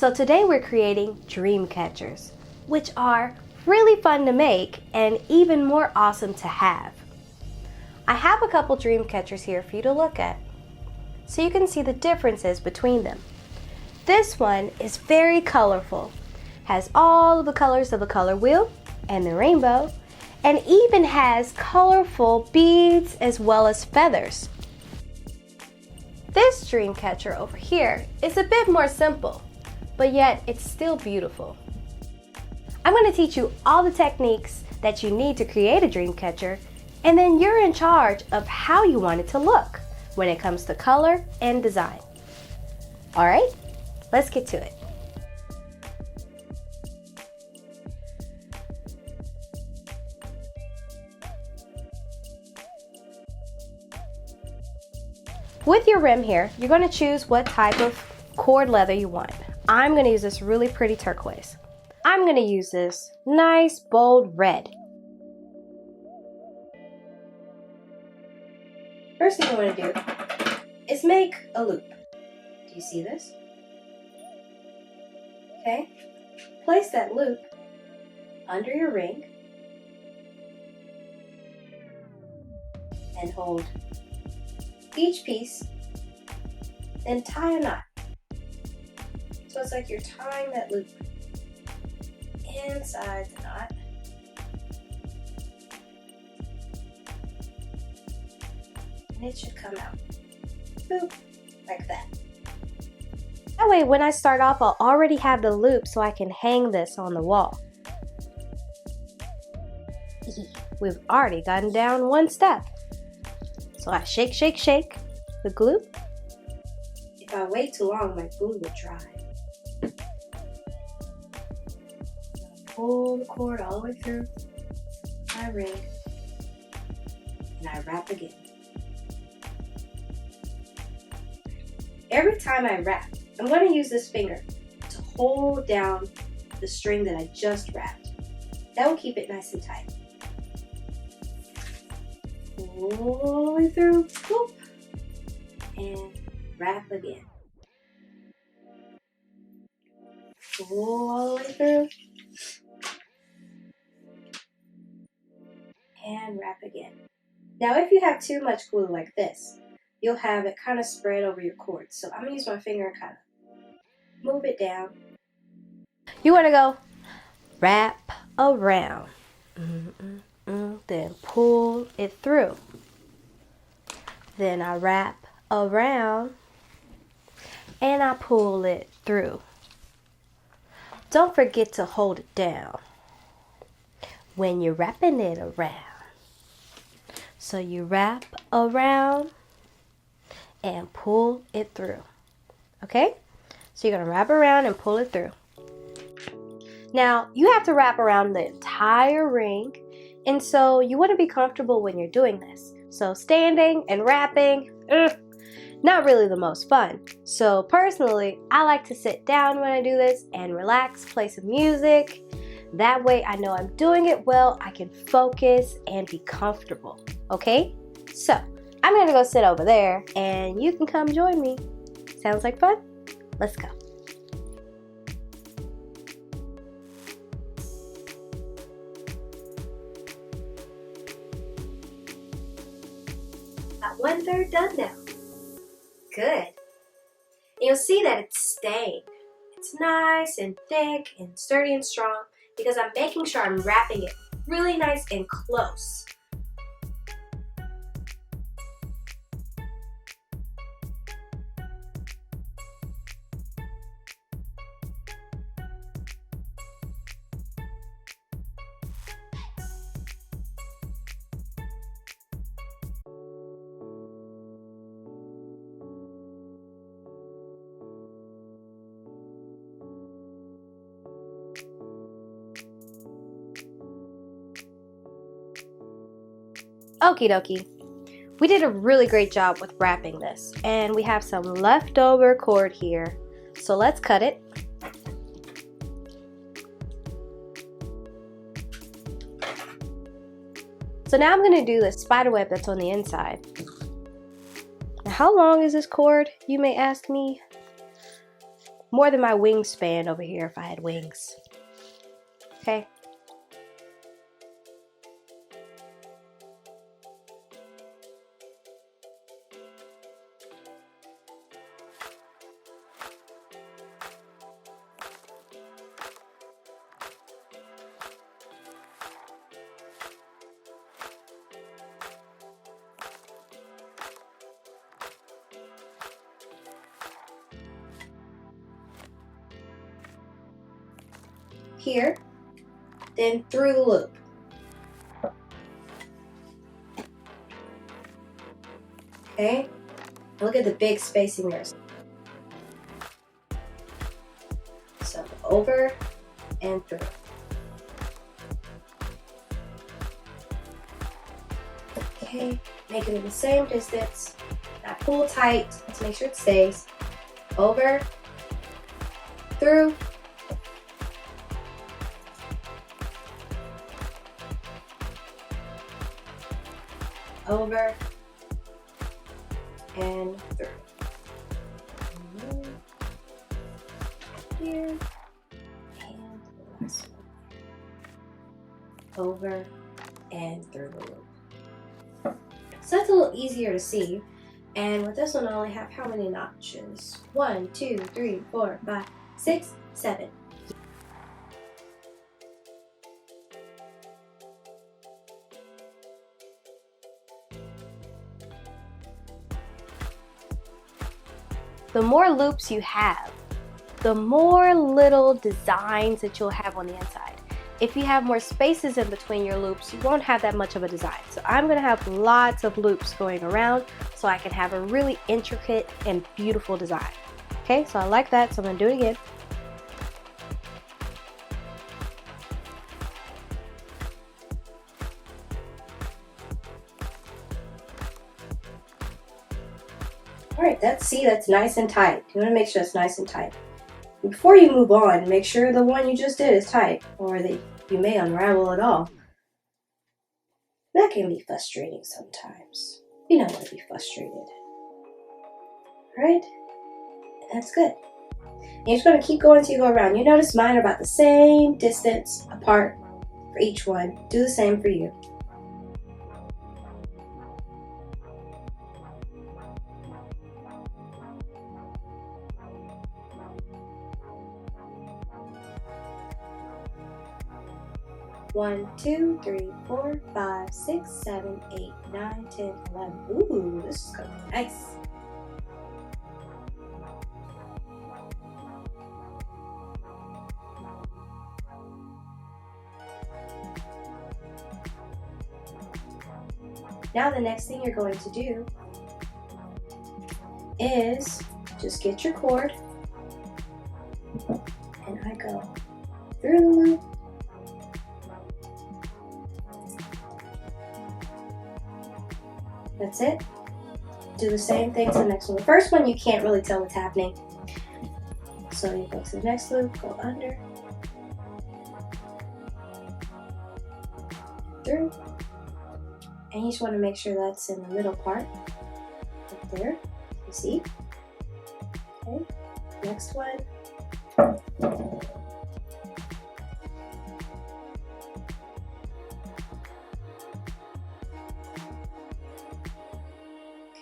So today we're creating dream catchers, which are really fun to make and even more awesome to have. I have a couple dream catchers here for you to look at, so you can see the differences between them. This one is very colorful, has all of the colors of the color wheel and the rainbow, and even has colorful beads as well as feathers. This dream catcher over here is a bit more simple, but yet it's still beautiful. I'm going to teach you all the techniques that you need to create a dream catcher, and then you're in charge of how you want it to look when it comes to color and design. All right, let's get to it. With your rim here, you're going to choose what type of cord leather you want. I'm going to use this really pretty turquoise. I'm going to use this nice bold red. First thing you want to do is make a loop. Do you see this? Okay. Place that loop under your ring and hold each piece, then tie a knot. So it's like you're tying that loop inside the knot. And it should come out. Boop, like that. That way when I start off, I'll already have the loop so I can hang this on the wall. We've already gotten down one step. So I shake, shake, shake the glue. If I wait too long, my glue will dry. Pull the cord all the way through my ring, and I wrap again. Every time I wrap, I'm going to use this finger to hold down the string that I just wrapped. That will keep it nice and tight. All the way through, whoop, and wrap again. Pull all the way through, and wrap again. Now if you have too much glue like this, you'll have it kind of spread over your cord. So I'm going to use my finger and kind of move it down. You want to go wrap around. Then pull it through. Then I wrap around and I pull it through. Don't forget to hold it down when you're wrapping it around. So you wrap around and pull it through. Okay? So you're going to wrap around and pull it through. Now, you have to wrap around the entire ring, and so you want to be comfortable when you're doing this. So standing and wrapping, not really the most fun. So personally, I like to sit down when I do this and relax, play some music. That way I know I'm doing it well, I can focus and be comfortable. Okay? So, I'm going to go sit over there and you can come join me. Sounds like fun? Let's go. About 1/3 done now. Good. And you'll see that it's staying. It's nice and thick and sturdy and strong because I'm making sure I'm wrapping it really nice and close. Okie dokie. We did a really great job with wrapping this, and we have some leftover cord here. So let's cut it. So now I'm going to do the spider web that's on the inside. Now, how long is this cord, you may ask me? more than my wingspan over here if I had wings. Okay. Here, then through the loop. Okay, look at the big spacing there. So over and through. Okay, make it the same distance. Now pull tight. Let's make sure it stays. Over, through, over, and through. Here, and the last one. Over and through the loop. So that's a little easier to see. And with this one, I only have how many notches? 1, 2, 3, 4, 5, 6, 7. The more loops you have, the more little designs that you'll have on the inside. If you have more spaces in between your loops, you won't have that much of a design. So I'm gonna have lots of loops going around so I can have a really intricate and beautiful design. Okay, so I like that, so I'm gonna do it again. All right, that's nice and tight. You wanna make sure it's nice and tight. Before you move on, make sure the one you just did is tight, or that you may unravel it all. That can be frustrating sometimes. You don't want to be frustrated. Alright? That's good. And you're just going to keep going until you go around. You notice mine are about the same distance apart for each one. Do the same for you. One, 2, 3, 4, 5, 6, 7, 8, 9, 10, 11. Ooh, this is gonna be nice. Now the next thing you're going to do is just get your cord, and I go through the loop. That's it. Do the same thing to the next one. The first one you can't really tell what's happening. So you go to the next loop, go under, through, and you just want to make sure that's in the middle part, right there. You see? Okay. Next one.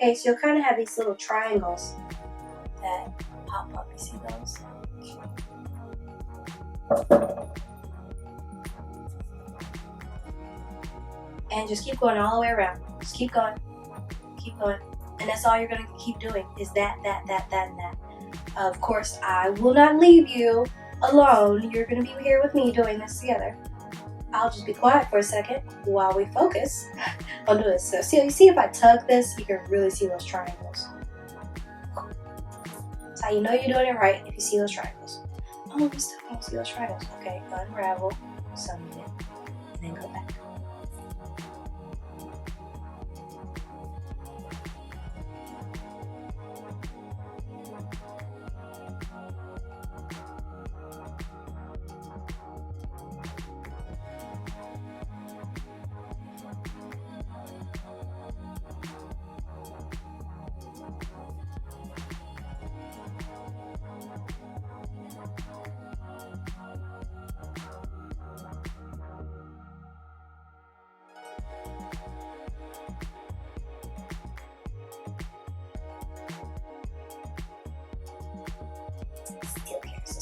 Okay, so you'll kind of have these little triangles that pop up. You see those? And just keep going all the way around. Just keep going. Keep going. And that's all you're going to keep doing is that, and that. Of course, I will not leave you alone. You're going to be here with me doing this together. I'll just be quiet for a second while we focus on doing this. So you see if I tug this, you can really see those triangles. That's how you know you're doing it right, if you see those triangles. Oh, we still don't see those triangles. Okay, unravel some of it, and then go back.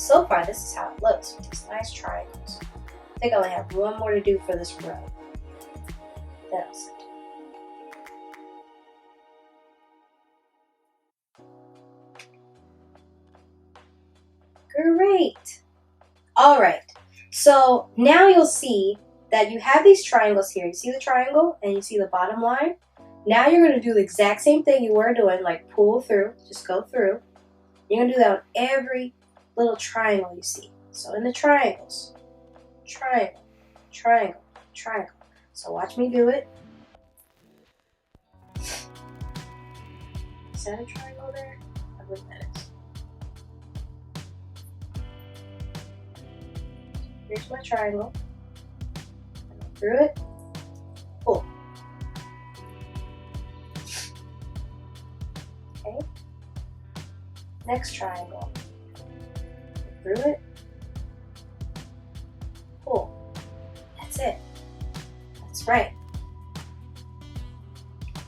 so far this is how it looks with these nice triangles. I think I only have one more to do for this row. Then I'll send it. Great. All right. So now you'll see that you have these triangles here. You see the triangle and you see the bottom line? Now you're going to do the exact same thing you were doing, like pull through, just go through. You're going to do that on every little triangle you see. So in the triangles, triangle, triangle, triangle. So watch me do it. Is that a triangle there? I believe that is. Here's my triangle. Through it, pull. Okay. Next triangle. Through it, pull. That's it. That's right.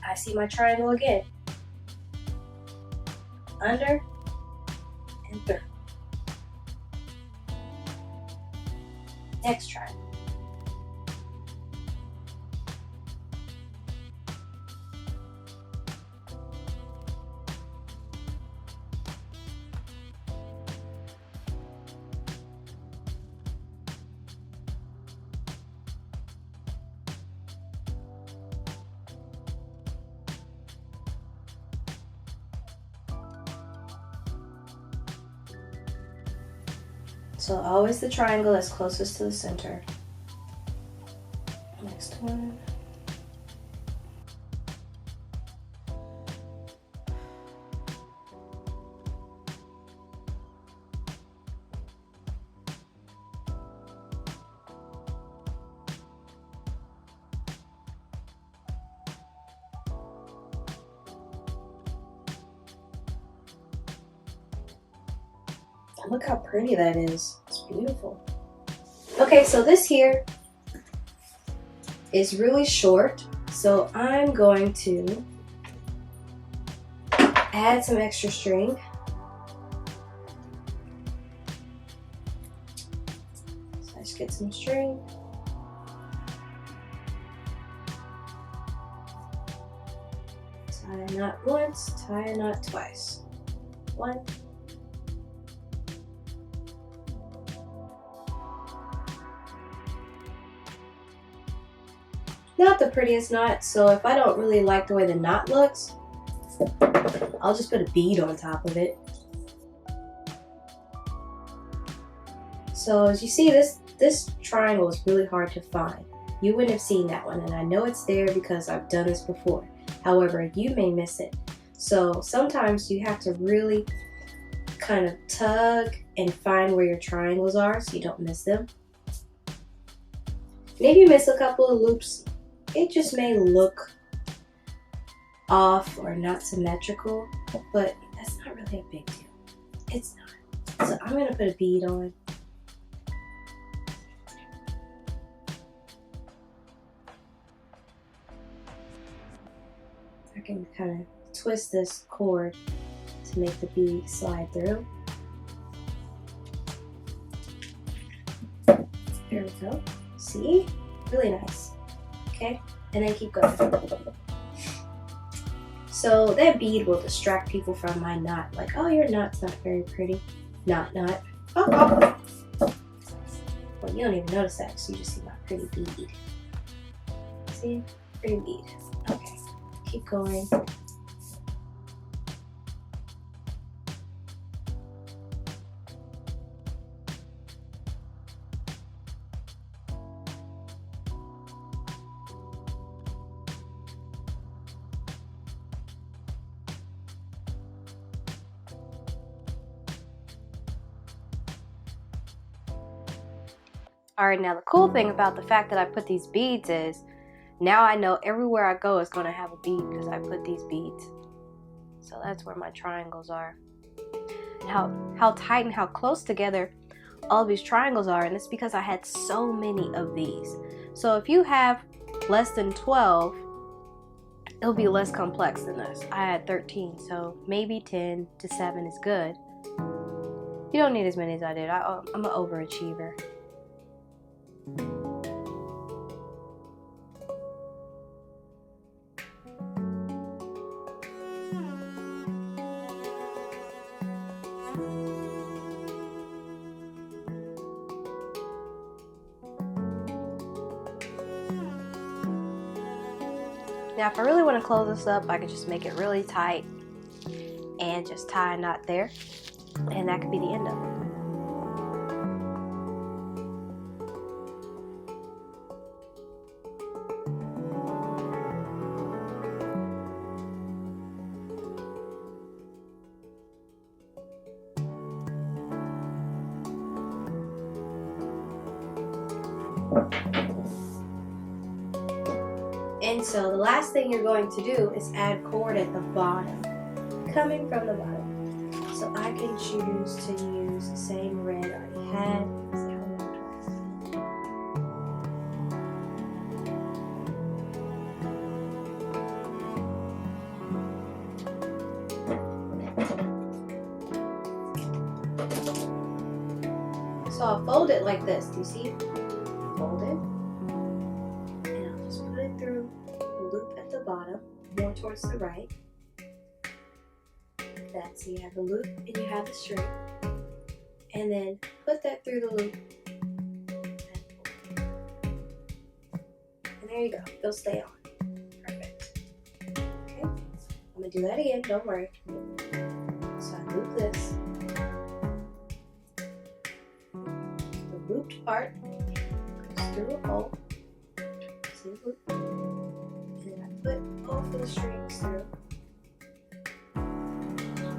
I see my triangle again. Under and through. Next triangle. So always the triangle that's closest to the center. Next one. Look how pretty that is. It's beautiful. Okay, so this here is really short, so I'm going to add some extra string. So I just get some string. Tie a knot once, tie a knot twice. One. Not the prettiest knot, so if I don't really like the way the knot looks, I'll just put a bead on top of it. So as you see, this triangle is really hard to find. You wouldn't have seen that one, and I know it's there because I've done this before. However, you may miss it. So sometimes you have to really kind of tug and find where your triangles are so you don't miss them. And if you miss a couple of loops, it just may look off or not symmetrical, but that's not really a big deal. It's not. So I'm going to put a bead on. I can kind of twist this cord to make the bead slide through. There we go. See? Really nice. Okay, and then keep going. So that bead will distract people from my knot. Like, oh, your knot's not very pretty. Knot. Oh. Well, you don't even notice that, so you just see my pretty bead. See? Pretty bead. Okay, keep going. Alright, now the cool thing about the fact that I put these beads is, now I know everywhere I go is going to have a bead because I put these beads. So that's where my triangles are. How tight and how close together all of these triangles are, and it's because I had so many of these. So if you have less than 12, it'll be less complex than this. I had 13, so maybe 10 to 7 is good. You don't need as many as I did. I'm an overachiever. Now, if I really want to close this up, I could just make it really tight and just tie a knot there, and that could be the end of it. And so the last thing you're going to do is add cord at the bottom, coming from the bottom. So I can choose to use the same red I already had. So I'll fold it like this. Do you see? Fold it. And I'll just put it through the loop at the bottom, more towards the right. That, so you have the loop and you have the string, and then put that through the loop, and there you go. It'll stay on. Perfect. Okay, I'm gonna do that again. Don't worry. So I loop this. The looped part goes through a hole. See the loop, and then I put both of the strings through.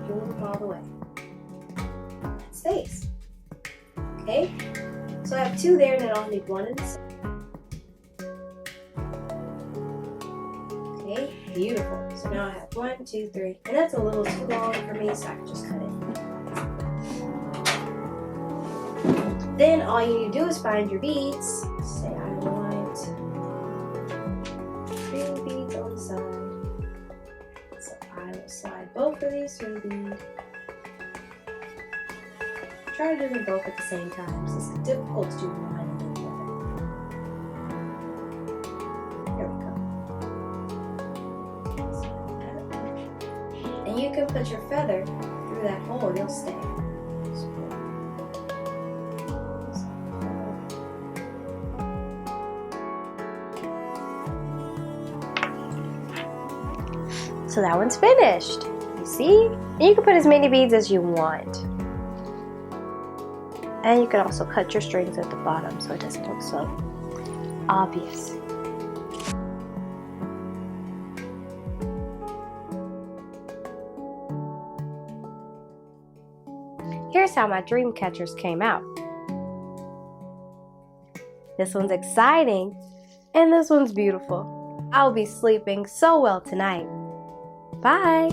Pull them all the way. That stays. Okay? So I have two there, and then I'll need one in the center. Okay, beautiful. So now I have 1, 2, 3. And that's a little too long for me, so I can just cut it. Then all you need to do is find your beads. Say I want 3 beads on the side. So I will slide both of these through the bead. Try to do them both at the same time. This is difficult to do one and then the other. Here we go. And you can put your feather through that hole, you'll stay. So that one's finished. You see? And you can put as many beads as you want. And you can also cut your strings at the bottom so it doesn't look so obvious. Here's how my dream catchers came out. This one's exciting, and this one's beautiful. I'll be sleeping so well tonight. Bye!